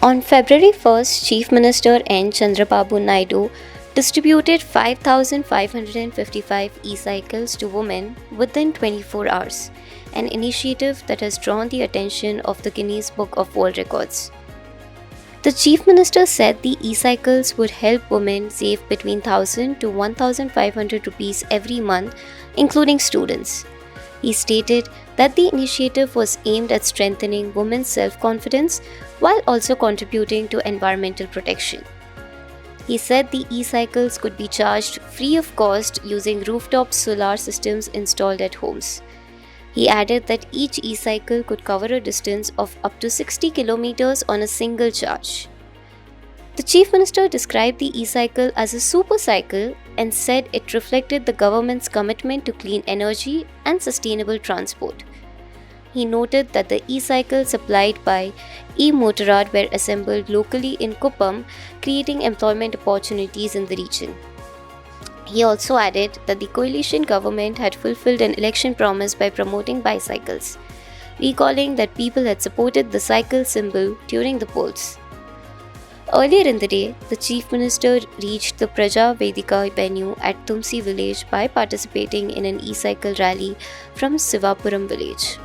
On February 1st, Chief Minister N. Chandrababu Naidu distributed 5,555 e-cycles to women within 24 hours, an initiative that has drawn the attention of the Guinness Book of World Records. The Chief Minister said the e-cycles would help women save between 1,000 to 1,500 rupees every month, including students. He stated that the initiative was aimed at strengthening women's self-confidence while also contributing to environmental protection. He said the e-cycles could be charged free of cost using rooftop solar systems installed at homes. He added that each e-cycle could cover a distance of up to 60 kilometers on a single charge. The Chief Minister described the e-cycle as a super cycle and said it reflected the government's commitment to clean energy and sustainable transport. He noted that the e-cycles supplied by e-Motorrad were assembled locally in Kuppam, creating employment opportunities in the region. He also added that the coalition government had fulfilled an election promise by promoting bicycles, recalling that people had supported the cycle symbol during the polls. Earlier in the day, the Chief Minister reached the Praja Vedika venue at Tumsi village by participating in an e-cycle rally from Sivapuram village.